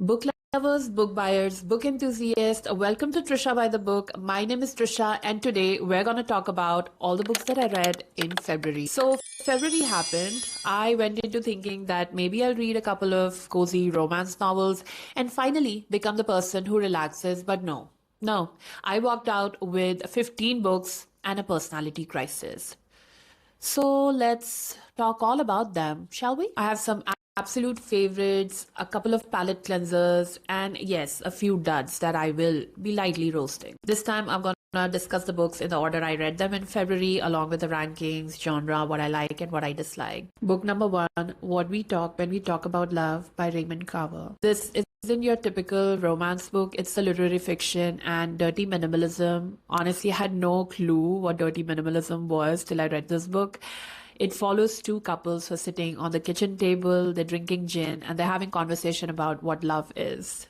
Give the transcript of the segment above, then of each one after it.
Book lovers, book buyers, book enthusiasts, welcome to Trisha by the Book. My name is Trisha, and today we're going to talk about all the books that I read in February. So, February happened. I went into thinking that maybe I'll read a couple of cozy romance novels and finally become the person who relaxes, but no. I walked out with 15 books and a personality crisis. So let's talk all about them, shall we? I have some absolute favorites, a couple of palette cleansers, and yes, a few duds that I will be lightly roasting. This time I'm gonna discuss the books in the order I read them in February, along with the rankings, genre, what I like and what I dislike. Book number one, What We Talk When We Talk About Love by Raymond Carver. This isn't your typical romance book. It's a literary fiction and dirty minimalism. Honestly, I had no clue what dirty minimalism was till I read this book. It follows two couples who are sitting on the kitchen table, they're drinking gin, and they're having conversation about what love is.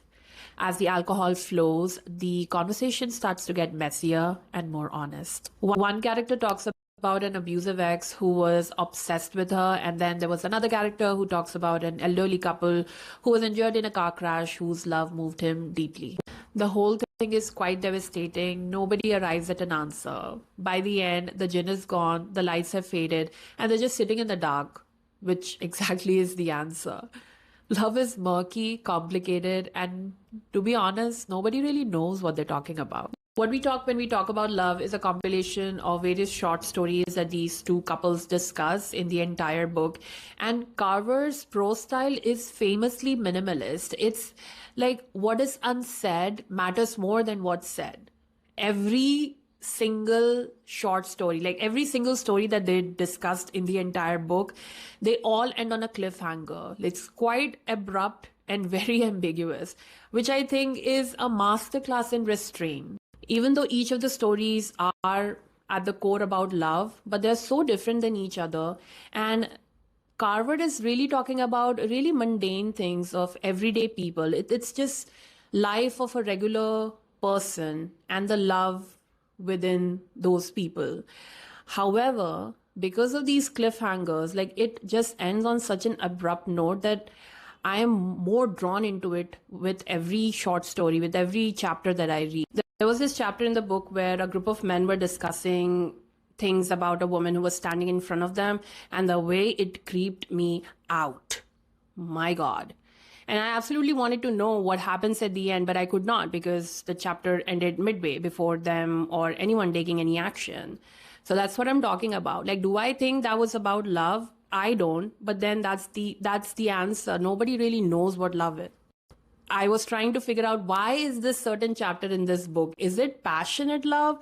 As the alcohol flows, the conversation starts to get messier and more honest. One character talks about an abusive ex who was obsessed with her, and then there was another character who talks about an elderly couple who was injured in a car crash whose love moved him deeply. The whole thing is quite devastating. Nobody arrives at an answer. By the end, the gin is gone, the lights have faded, and they're just sitting in the dark, which exactly is the answer. Love is murky, complicated, and to be honest, nobody really knows what they're talking about. What we talk when we talk about love is a compilation of various short stories that these two couples discuss in the entire book. And Carver's prose style is famously minimalist. It's like what is unsaid matters more than what's said. Every single short story, like every single story that they discussed in the entire book, they all end on a cliffhanger. It's quite abrupt and very ambiguous, which I think is a masterclass in restraint. Even though each of the stories are at the core about love, but they're so different than each other. And Carver is really talking about really mundane things of everyday people. It's just life of a regular person and the love within those people. However, because of these cliffhangers, like it just ends on such an abrupt note that I am more drawn into it with every short story, with every chapter that I read. There was this chapter in the book where a group of men were discussing things about a woman who was standing in front of them, and the way it creeped me out. My God. And I absolutely wanted to know what happens at the end, but I could not because the chapter ended midway before them or anyone taking any action. So that's what I'm talking about. Like, do I think that was about love? I don't, but then that's the answer. Nobody really knows what love is. I was trying to figure out, why is this certain chapter in this book? Is it passionate love?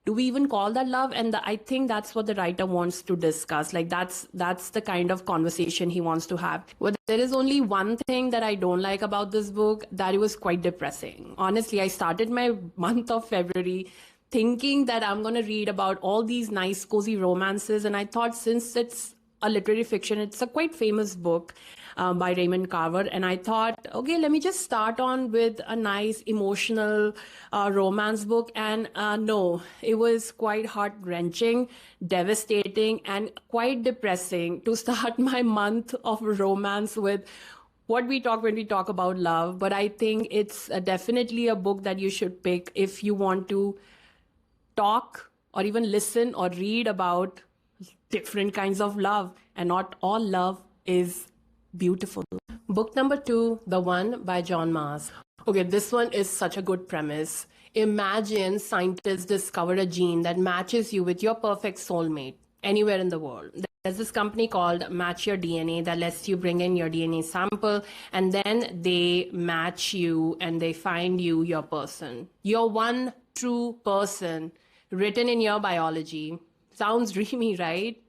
Do we even call that love? And I think that's what the writer wants to discuss. Like that's the kind of conversation he wants to have. But there is only one thing that I don't like about this book, that it was quite depressing. Honestly, I started my month of February thinking that I'm going to read about all these nice cozy romances, and I thought, since it's a literary fiction, it's a quite famous book by Raymond Carver, and I thought, okay, let me just start on with a nice emotional romance book. And no, it was quite heart-wrenching, devastating, and quite depressing to start my month of romance with What We Talk When We Talk About Love. But I think it's definitely a book that you should pick if you want to talk or even listen or read about different kinds of love, and not all love is beautiful. Book number two, The One by John Mars. Okay, this one is such a good premise. Imagine scientists discover a gene that matches you with your perfect soulmate anywhere in the world. There's this company called Match Your DNA that lets you bring in your DNA sample, and then they match you and they find you your person. Your one true person written in your biology. Sounds dreamy, right?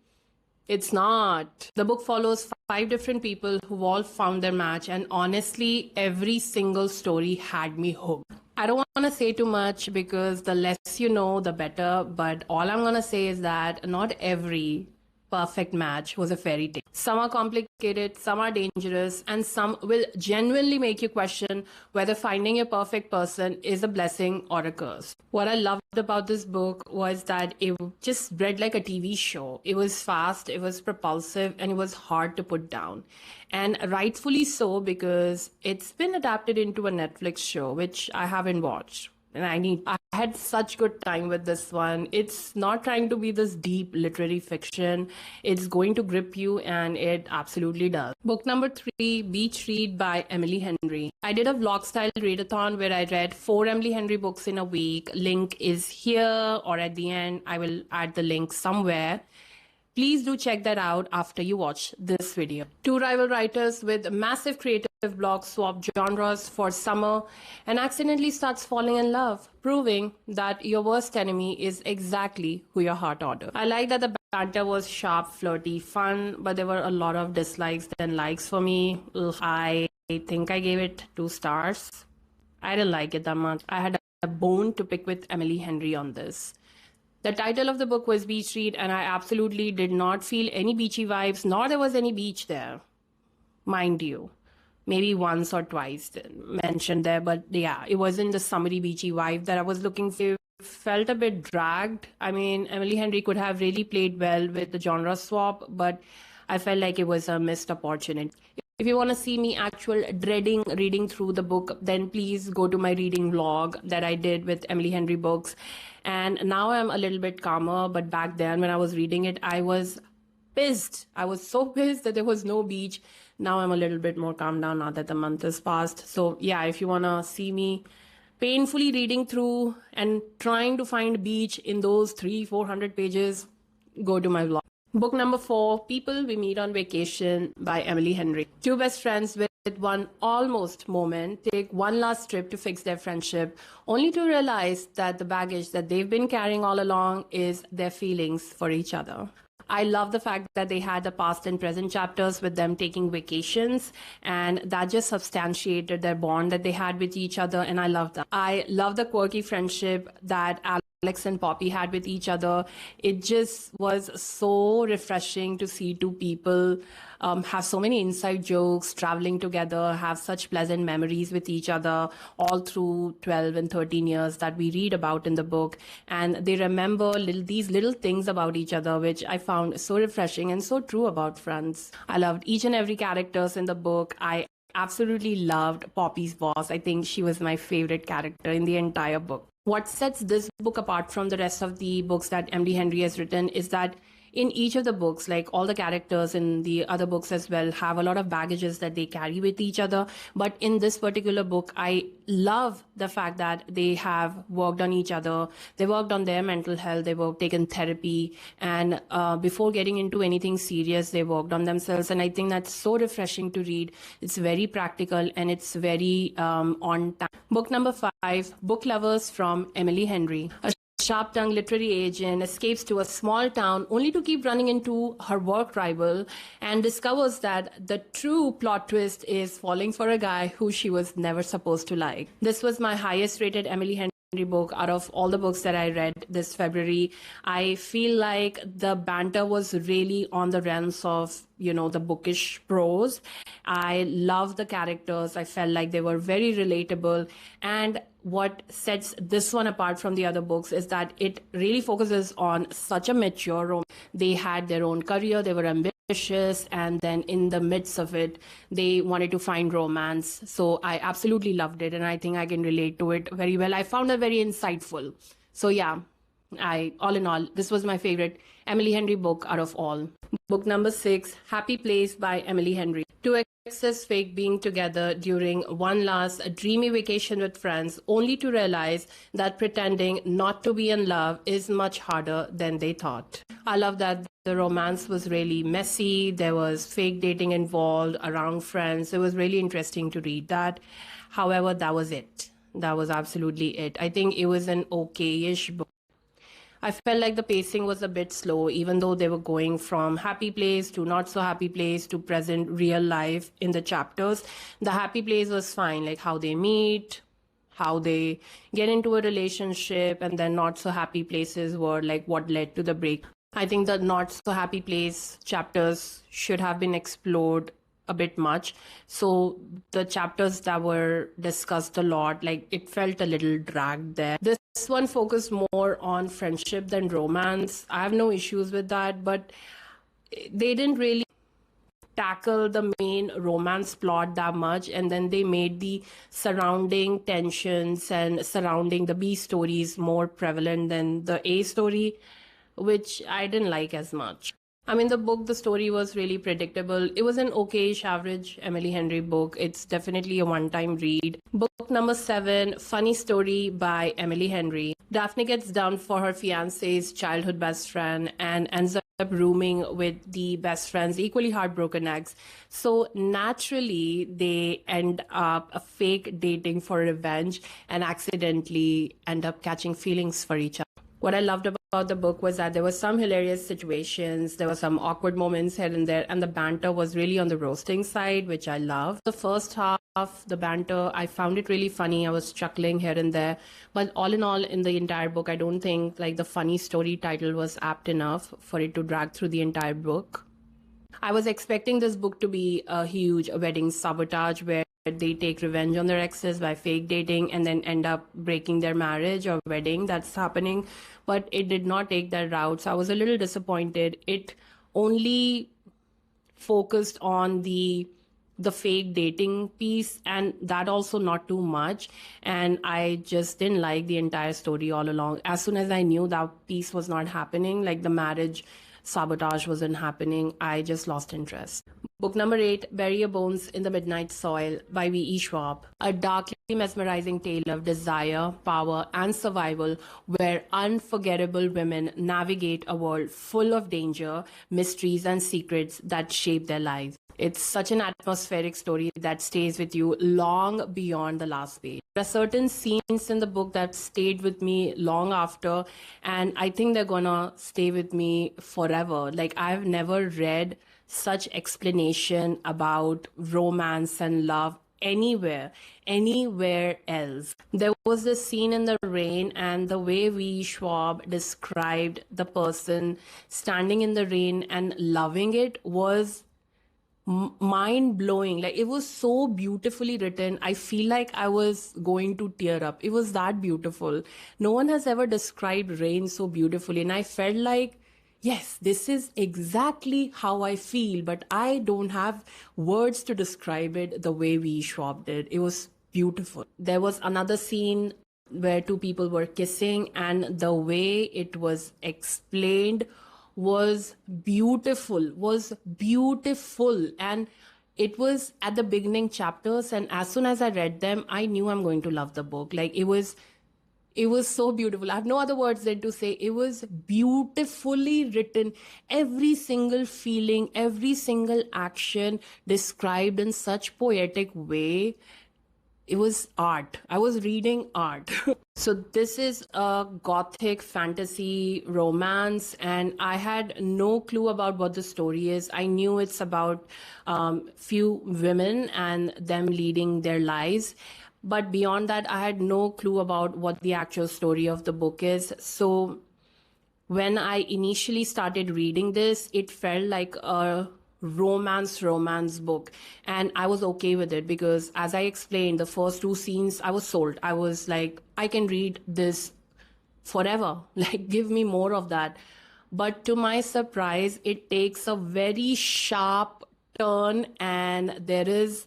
It's not. The book follows five different people who've all found their match, and honestly, every single story had me hooked. I don't want to say too much because the less you know, the better, but all I'm going to say is that not every perfect match was a fairy tale. Some are complicated, some are dangerous, and some will genuinely make you question whether finding a perfect person is a blessing or a curse. What I loved about this book was that it just read like a TV show. It was fast, it was propulsive, and it was hard to put down. And rightfully so, because it's been adapted into a Netflix show, which I haven't watched. And I had such good time with this one. It's not trying to be this deep literary fiction. It's going to grip you, and it absolutely does. Book number 3, Beach Read by Emily Henry. I did a vlog style readathon where I read 4 Emily Henry books in a week. Link is here or at the end. I will add the link somewhere. Please do check that out after you watch this video. 2 rival writers with massive creative blocks swap genres for summer and accidentally starts falling in love, proving that your worst enemy is exactly who your heart ordered. I like that the banter was sharp, flirty, fun, but there were a lot of dislikes than likes for me. I think I gave it 2 stars. I didn't like it that much. I had a bone to pick with Emily Henry on this. The title of the book was Beach Read, and I absolutely did not feel any beachy vibes, nor there was any beach there. Mind you, maybe once or twice mentioned there, but yeah, it wasn't the summery beachy vibe that I was looking for. It felt a bit dragged. I mean, Emily Henry could have really played well with the genre swap, but I felt like it was a missed opportunity. If you want to see me actual dreading reading through the book, then please go to my reading vlog that I did with Emily Henry books. And now I'm a little bit calmer, but back then when I was reading it, I was pissed. I was so pissed that there was no beach. Now I'm a little bit more calmed down now that the month has passed. So yeah, if you want to see me painfully reading through and trying to find beach in those 300-400 pages, go to my vlog. Book number 4, People We Meet on Vacation by Emily Henry. 2 best friends with one almost moment take one last trip to fix their friendship, only to realize that the baggage that they've been carrying all along is their feelings for each other. I love the fact that they had the past and present chapters with them taking vacations, and that just substantiated their bond that they had with each other, and I love that. I love the quirky friendship that Alex and Poppy had with each other. It just was so refreshing to see 2 people have so many inside jokes, traveling together, have such pleasant memories with each other all through 12 and 13 years that we read about in the book. And they remember these little things about each other, which I found so refreshing and so true about friends. I loved each and every characters in the book. I absolutely loved Poppy's boss. I think she was my favorite character in the entire book. What sets this book apart from the rest of the books that Emily Henry has written is that in each of the books, like all the characters in the other books as well, have a lot of baggages that they carry with each other. But in this particular book, I love the fact that they have worked on each other. They worked on their mental health. They were taken therapy. And before getting into anything serious, they worked on themselves. And I think that's so refreshing to read. It's very practical and it's very on time. Book number 5, Book Lovers from Emily Henry. A sharp-tongued literary agent escapes to a small town only to keep running into her work rival and discovers that the true plot twist is falling for a guy who she was never supposed to like. This was my highest rated Emily Henry book out of all the books that I read this February. I feel like the banter was really on the realms of, the bookish prose. I love the characters. I felt like they were very relatable. And what sets this one apart from the other books is that it really focuses on such a mature romance. They had their own career, they were ambitious, and then in the midst of it, they wanted to find romance. So I absolutely loved it, and I think I can relate to it very well. I found it very insightful. So yeah, all in all, this was my favorite Emily Henry book out of all. Book number 6, Happy Place by Emily Henry. 2 exes fake being together during one last dreamy vacation with friends, only to realize that pretending not to be in love is much harder than they thought. I love that the romance was really messy. There was fake dating involved around friends. It was really interesting to read that. However, that was it. That was absolutely it. I think it was an okay-ish book. I felt like the pacing was a bit slow, even though they were going from happy place to not so happy place to present real life in the chapters. The happy place was fine, like how they meet, how they get into a relationship, and then not so happy places were like what led to the break. I think the not so happy place chapters should have been explored a bit much. So the chapters that were discussed a lot, like it felt a little dragged there. This one focused more on friendship than romance. I have no issues with that, but they didn't really tackle the main romance plot that much, and then they made the surrounding tensions and surrounding the B stories more prevalent than the A story, which I didn't like as much. I mean, the story was really predictable. It was an okayish, average Emily Henry book. It's definitely a one-time read. Book number 7, Funny Story by Emily Henry. Daphne gets dumped for her fiance's childhood best friend and ends up rooming with the best friend's equally heartbroken ex. So naturally, they end up fake dating for revenge and accidentally end up catching feelings for each other. What I loved about the book was that there were some hilarious situations, there were some awkward moments here and there, and the banter was really on the roasting side, which I love. The first half, the banter, I found it really funny. I was chuckling here and there. But all in all, in the entire book, I don't think like the funny story title was apt enough for it to drag through the entire book. I was expecting this book to be a huge wedding sabotage where they take revenge on their exes by fake dating and then end up breaking their marriage or wedding that's happening. But it did not take that route. So I was a little disappointed. It only focused on the fake dating piece, and that also not too much. And I just didn't like the entire story all along. As soon as I knew that piece was not happening, like the marriage sabotage wasn't happening, I just lost interest. Book number 8, Bury Your Bones in the Midnight Soil by V.E. Schwab. A darkly mesmerizing tale of desire, power, and survival where unforgettable women navigate a world full of danger, mysteries, and secrets that shape their lives. It's such an atmospheric story that stays with you long beyond the last page. There are certain scenes in the book that stayed with me long after, and I think they're gonna stay with me forever. Like, I've never read such explanation about romance and love anywhere else. There was this scene in the rain, and the way V. Schwab described the person standing in the rain and loving it was mind-blowing. Like, it was so beautifully written. I feel like I was going to tear up. It was that beautiful. No one has ever described rain so beautifully, and I felt like, yes, this is exactly how I feel, but I don't have words to describe it the way V. Schwab did. It was beautiful. There was another scene where two people were kissing, and the way it was explained was beautiful, and it was at the beginning chapters, and as soon as I read them, I knew I'm going to love the book. Like, it was so beautiful. I have no other words than to say it was beautifully written. Every single feeling, every single action described in such poetic way. It was art. I was reading art. So this is a gothic fantasy romance, and I had no clue about what the story is. I knew it's about few women and them leading their lives. But beyond that, I had no clue about what the actual story of the book is. So when I initially started reading this, it felt like a romance book, and I was okay with it because, as I explained, the first 2 scenes, I was sold. I was like, I can read this forever. Like, give me more of that. But to my surprise, it takes a very sharp turn, and there is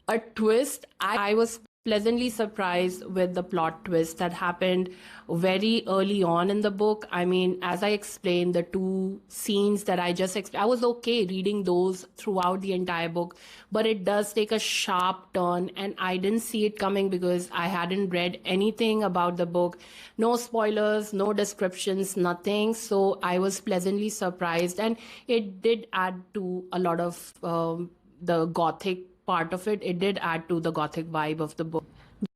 a twist. I was pleasantly surprised with the plot twist that happened very early on in the book. I mean, as I explained, the 2 scenes that I just explained, I was okay reading those throughout the entire book, but it does take a sharp turn, and I didn't see it coming because I hadn't read anything about the book. No spoilers, no descriptions, nothing. So I was pleasantly surprised, and it did add to a lot of the gothic part of it. It did add to the gothic vibe of the book.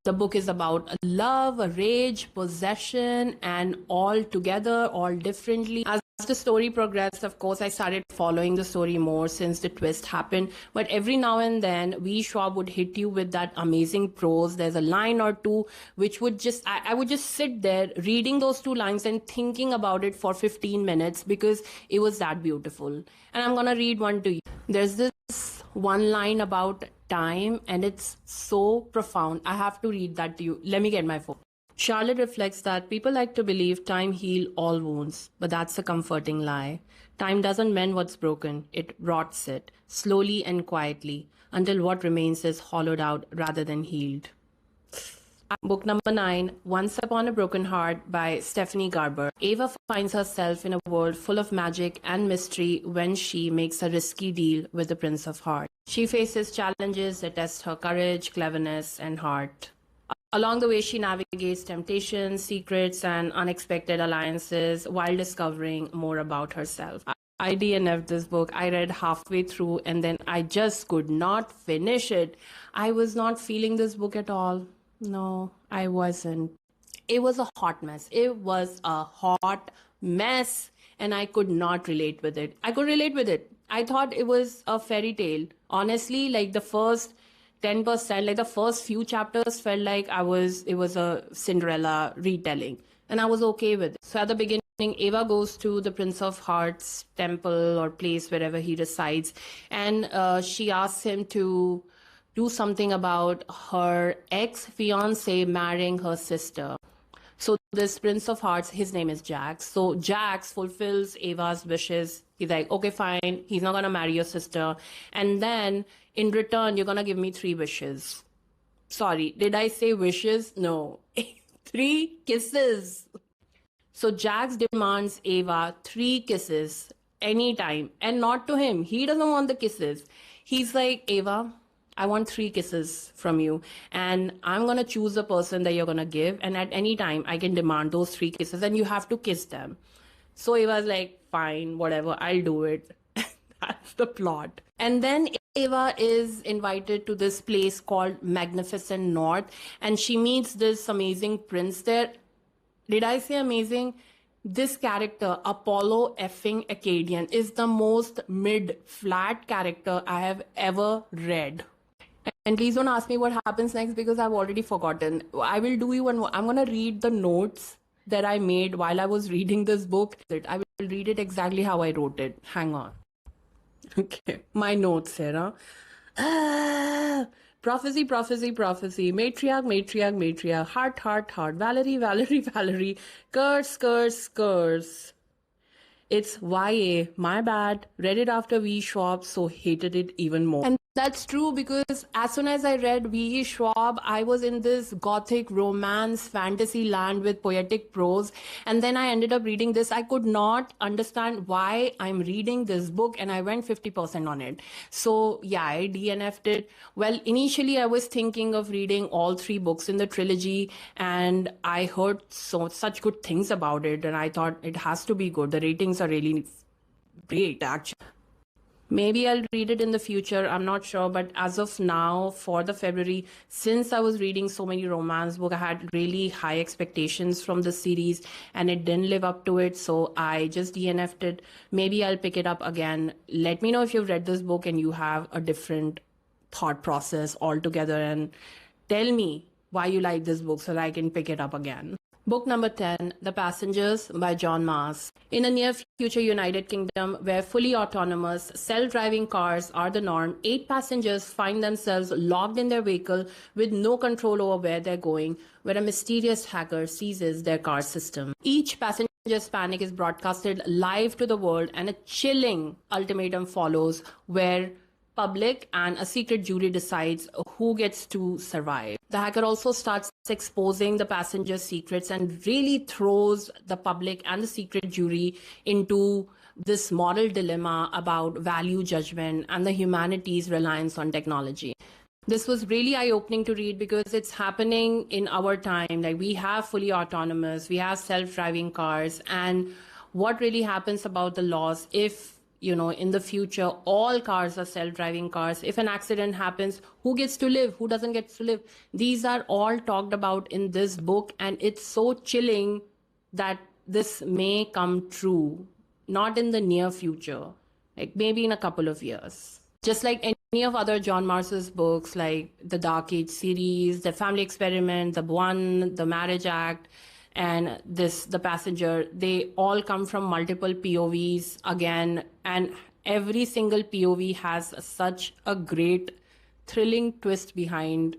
The book is about love, rage, possession, and all together, all differently. As the story progressed, of course, I started following the story more since the twist happened. But every now and then, V. Schwab would hit you with that amazing prose. There's a line or two which would just, I would just sit there reading those two lines and thinking about it for 15 minutes because it was that beautiful. And I'm going to read one to you. There's this one line about time, and it's so profound. I have to read that to you. Let me get my phone. Charlotte reflects that people like to believe time heals all wounds, but that's a comforting lie. Time doesn't mend what's broken, it rots it, slowly and quietly, until what remains is hollowed out rather than healed. Book number 9, Once Upon a Broken Heart by Stephanie Garber. Ava finds herself in a world full of magic and mystery when she makes a risky deal with the Prince of Hearts. She faces challenges that test her courage, cleverness, and heart. Along the way, she navigates temptations, secrets, and unexpected alliances while discovering more about herself. I DNF'd this book. I read halfway through and then I just could not finish it. I was not feeling this book at all. No, I wasn't. It was a hot mess. It was a hot mess and I could not relate with it. I could relate with it. I thought it was a fairy tale. Honestly, like the first 10%, like the first few chapters felt like it was a Cinderella retelling and I was okay with it. So at the beginning, Ava goes to the Prince of Hearts temple or place wherever he resides, and she asks him to do something about her ex-fiance marrying her sister. So this Prince of Hearts, his name is Jax. So Jax fulfills Ava's wishes. He's like, okay, fine. He's not going to marry your sister. And then in return, you're going to give me 3 wishes. Sorry, did I say wishes? No. 3 kisses. So Jax demands Ava 3 kisses anytime. And not to him. He doesn't want the kisses. He's like, Ava, I want 3 kisses from you. And I'm going to choose the person that you're going to give. And at any time, I can demand those 3 kisses. And you have to kiss them. So Ava's like, fine, whatever, I'll do it. That's the plot. And then Ava is invited to this place called Magnificent North. And she meets this amazing prince there. Did I say amazing? This character, Apollo effing Acadian, is the most mid-flat character I have ever read. And please don't ask me what happens next because I've already forgotten. I will do you one. I'm going to read the notes that I made while I was reading this book. I will read it exactly how I wrote it. Hang on. Okay. My notes, Sarah. Prophecy, prophecy, prophecy. Matriarch, matriarch, matriarch. Heart, heart, heart. Valerie, Valerie, Valerie. Curse, curse, curse. It's YA. My bad. Read it after V. Schwab, so hated it even more. And that's true because as soon as I read V.E. Schwab, I was in this gothic romance fantasy land with poetic prose. And then I ended up reading this. I could not understand why I'm reading this book and I went 50% on it. So yeah, I DNF'd it. Well, initially I was thinking of reading all 3 books in the trilogy and I heard such good things about it. And I thought it has to be good. The ratings are really great, actually. Maybe I'll read it in the future. I'm not sure. But as of now, for the February, since I was reading so many romance books, I had really high expectations from the series and it didn't live up to it. So I just DNF'd it. Maybe I'll pick it up again. Let me know if you've read this book and you have a different thought process altogether and tell me why you like this book so that I can pick it up again. Book number 10, The Passengers by John Maas. In a near future United Kingdom where fully autonomous, self-driving cars are the norm, 8 passengers find themselves locked in their vehicle with no control over where they're going, where a mysterious hacker seizes their car system. Each passenger's panic is broadcasted live to the world and a chilling ultimatum follows where public and a secret jury decides who gets to survive. The hacker also starts exposing the passenger's secrets and really throws the public and the secret jury into this moral dilemma about value judgment and the humanity's reliance on technology. This was really eye-opening to read because it's happening in our time. Like we have fully autonomous, we have self-driving cars, and what really happens about the laws if in the future, all cars are self-driving cars. If an accident happens, who gets to live? Who doesn't get to live? These are all talked about in this book, and it's so chilling that this may come true. not in the near future, like maybe in a couple of years. Just like any of other John Marshall's books, like the Dark Age series, The Family Experiment, The One, The Marriage Act, and The Passenger, they all come from multiple POVs again, and every single POV has such a great, thrilling twist behind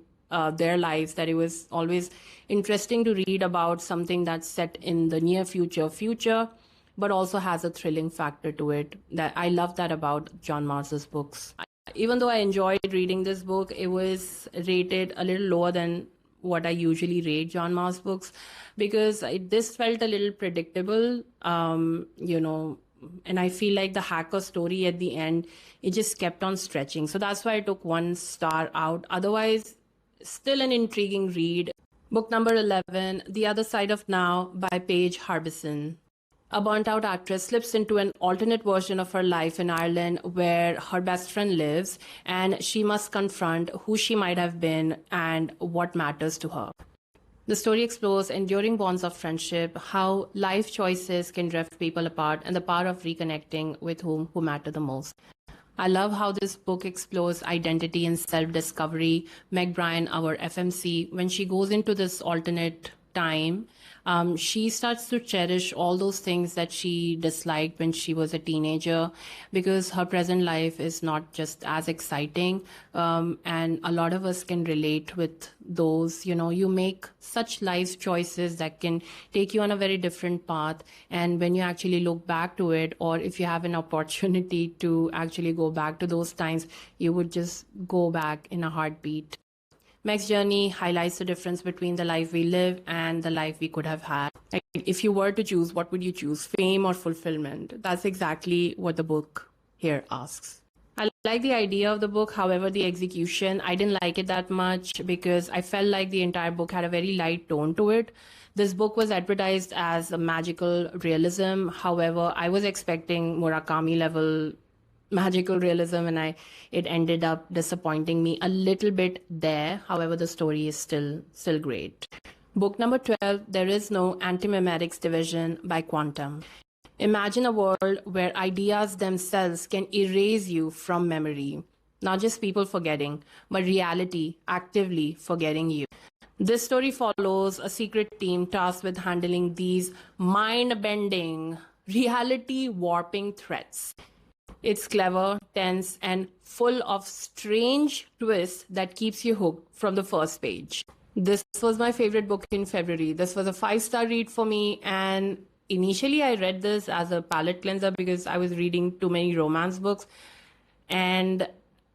their lives that it was always interesting to read about something that's set in the near future, but also has a thrilling factor to it. That I love that about John Marshall's books. Even though I enjoyed reading this book, it was rated a little lower than what I usually rate John Marsh's books, because this felt a little predictable, and I feel like the hacker story at the end, it just kept on stretching. So that's why I took 1 star out. Otherwise, still an intriguing read. Book number 11, The Other Side of Now by Paige Harbison. A burnt-out actress slips into an alternate version of her life in Ireland where her best friend lives, and she must confront who she might have been and what matters to her. The story explores enduring bonds of friendship, how life choices can drift people apart, and the power of reconnecting with who matter the most. I love how this book explores identity and self-discovery. Meg Bryan, our FMC, when she goes into this alternate time, she starts to cherish all those things that she disliked when she was a teenager, because her present life is not just as exciting. And a lot of us can relate with those. You make such life choices that can take you on a very different path. And when you actually look back to it, or if you have an opportunity to actually go back to those times, you would just go back in a heartbeat. Meg's journey highlights the difference between the life we live and the life we could have had. Like, if you were to choose, what would you choose, fame or fulfillment? That's exactly what the book here asks. I like the idea of the book. However, the execution, I didn't like it that much because I felt like the entire book had a very light tone to it. This book was advertised as a magical realism. However, I was expecting Murakami level magical realism, and it ended up disappointing me a little bit there. However, the story is still great. Book number 12, There Is No Antimemetics Division by Quantum. Imagine a world where ideas themselves can erase you from memory. Not just people forgetting, but reality actively forgetting you. This story follows a secret team tasked with handling these mind-bending, reality-warping threats. It's clever, tense, and full of strange twists that keeps you hooked from the first page. This was my favorite book in February. This was a 5-star read for me, and initially I read this as a palate cleanser because I was reading too many romance books, and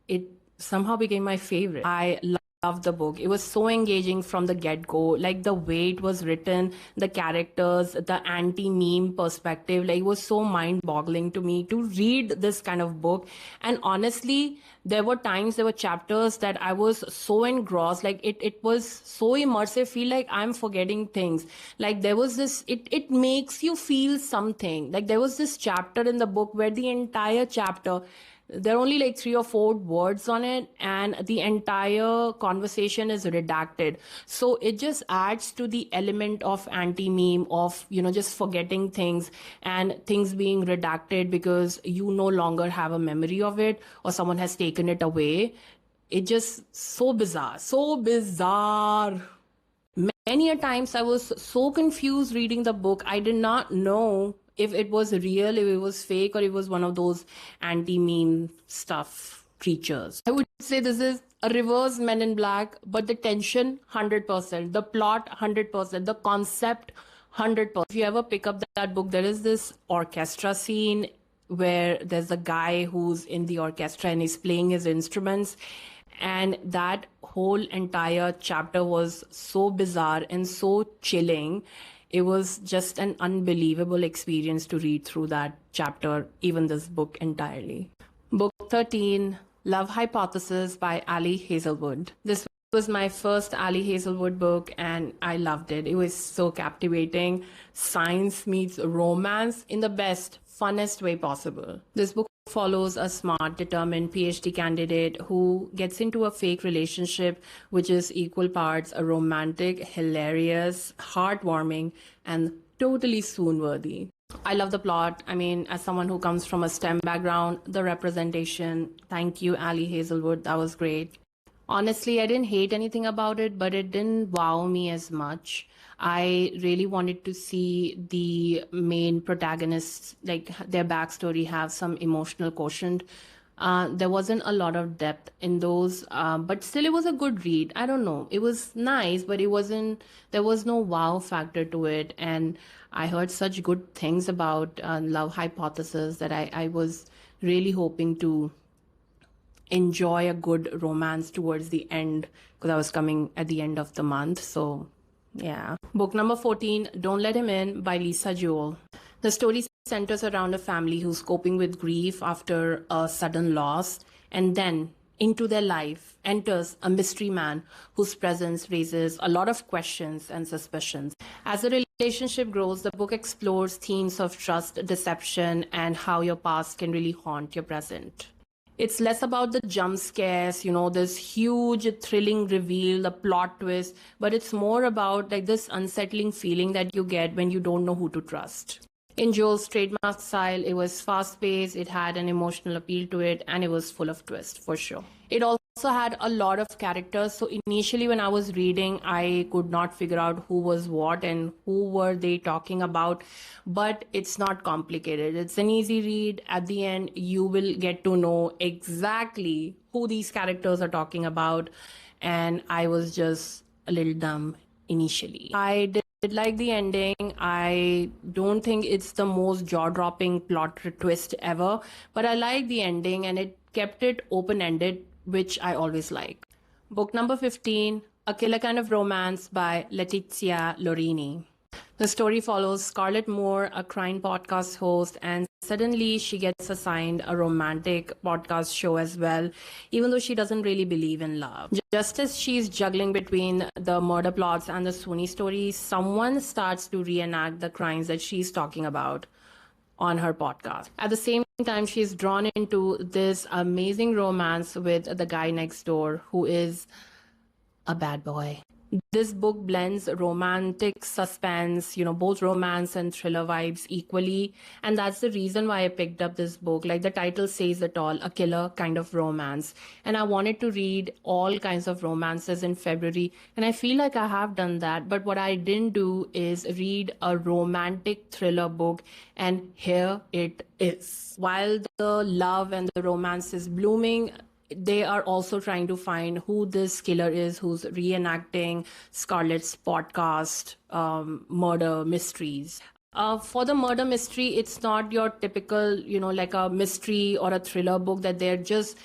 it somehow became my favorite. I loved the book. It was so engaging from the get-go, like the way it was written, the characters, the anti-meme perspective, like it was so mind-boggling to me to read this kind of book. And honestly, there were chapters that I was so engrossed, like it was so immersive, feel like I'm forgetting things. Like there was this, it makes you feel something. Like there was this chapter in the book where the entire chapter, there are only like 3 or 4 words on it, and the entire conversation is redacted. So it just adds to the element of anti-meme, of, just forgetting things and things being redacted because you no longer have a memory of it or someone has taken it away. It just so bizarre. Many a times I was so confused reading the book. I did not know if it was real, if it was fake, or it was one of those anti-meme stuff creatures. I would say this is a reverse Men in Black, but the tension, 100%, the plot, 100%, the concept, 100%. If you ever pick up that book, there is this orchestra scene where there's a guy who's in the orchestra and he's playing his instruments. And that whole entire chapter was so bizarre and so chilling. It was just an unbelievable experience to read through that chapter, even this book entirely. Book 13, Love Hypothesis by Ali Hazelwood. This was my first Ali Hazelwood book, and I loved it. It was so captivating. Science meets romance in the best, funnest way possible. This book follows a smart, determined PhD candidate who gets into a fake relationship, which is equal parts a romantic, hilarious, heartwarming, and totally swoon-worthy. I love the plot. I mean, as someone who comes from a STEM background, the representation, thank you, Ali Hazelwood, that was great. Honestly, I didn't hate anything about it, but it didn't wow me as much. I really wanted to see the main protagonists, like their backstory, have some emotional quotient. There wasn't a lot of depth in those, but still, it was a good read. I don't know. It was nice, but it wasn't, there was no wow factor to it. And I heard such good things about Love Hypothesis that I was really hoping to enjoy a good romance towards the end because I was coming at the end of the month. So, yeah. Book number 14, Don't Let Him In by Lisa Jewell. The story centers around a family who's coping with grief after a sudden loss, and then into their life enters a mystery man whose presence raises a lot of questions and suspicions. As the relationship grows, the book explores themes of trust, deception, and how your past can really haunt your present. It's less about the jump scares, this huge thrilling reveal, the plot twist, but it's more about like this unsettling feeling that you get when you don't know who to trust. In Joel's trademark style, it was fast paced, it had an emotional appeal to it, and it was full of twists for sure. It also had a lot of characters. So initially, when I was reading, I could not figure out who was what and who were they talking about. But it's not complicated. It's an easy read. At the end, you will get to know exactly who these characters are talking about. And I was just a little dumb initially. I did like the ending. I don't think it's the most jaw-dropping plot twist ever, but I like the ending and it kept it open-ended, which I always like. Book number 15, A Killer Kind of Romance by Letizia Lorini. The story follows Scarlett Moore, a crime podcast host, and suddenly she gets assigned a romantic podcast show as well, even though she doesn't really believe in love. Just as she's juggling between the murder plots and the Sweeney stories, someone starts to reenact the crimes that she's talking about on her podcast. At the same time, she's drawn into this amazing romance with the guy next door who is a bad boy. This book blends romantic suspense, both romance and thriller vibes equally. And that's the reason why I picked up this book. Like the title says it all, a killer kind of romance. And I wanted to read all kinds of romances in February. And I feel like I have done that. But what I didn't do is read a romantic thriller book. And here it is. While the love and the romance is blooming, they are also trying to find who this killer is who's reenacting Scarlett's podcast murder mysteries. For the murder mystery, it's not your typical, like a mystery or a thriller book that they're just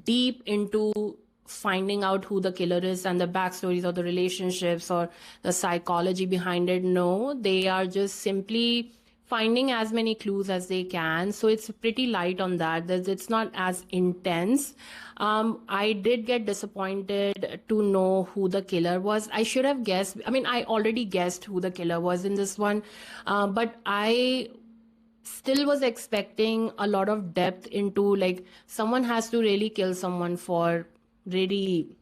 deep into finding out who the killer is and the backstories or the relationships or the psychology behind it. No, they are just simply finding as many clues as they can. So it's pretty light on that. It's not as intense. I did get disappointed to know who the killer was. I should have guessed. I mean, I already guessed who the killer was in this one. But I still was expecting a lot of depth into like someone has to really kill someone for really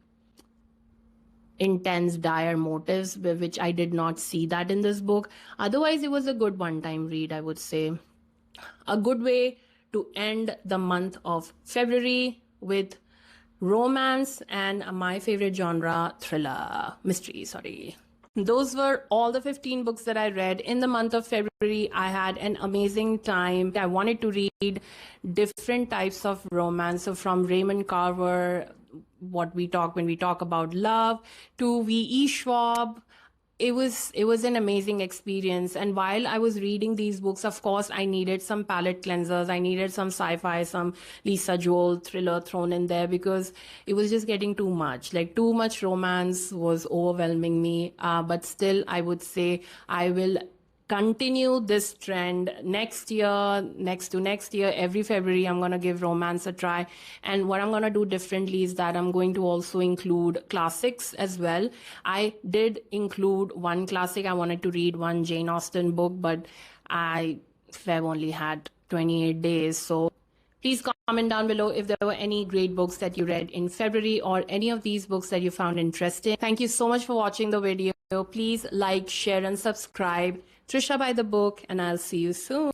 intense, dire motives, which I did not see that in this book. Otherwise, it was a good one-time read, I would say. A good way to end the month of February with romance and my favorite genre, thriller, mystery, sorry. Those were all the 15 books that I read in the month of February. I had an amazing time. I wanted to read different types of romance. So from Raymond Carver, what we talk when we talk about love, to V.E. Schwab. It was an amazing experience. And while I was reading these books, of course, I needed some palate cleansers. I needed some sci-fi, some Lisa Jewell thriller thrown in there because it was just getting too much. Like too much romance was overwhelming me. But still, I would say I will continue this trend next year, next to next year. Every February, I'm going to give romance a try. And what I'm going to do differently is that I'm going to also include classics as well. I did include one classic. I wanted to read one Jane Austen book, but Feb only had 28 days. So please comment down below if there were any great books that you read in February or any of these books that you found interesting. Thank you so much for watching the video. please like, share, and subscribe. Trisha by the Book, and I'll see you soon.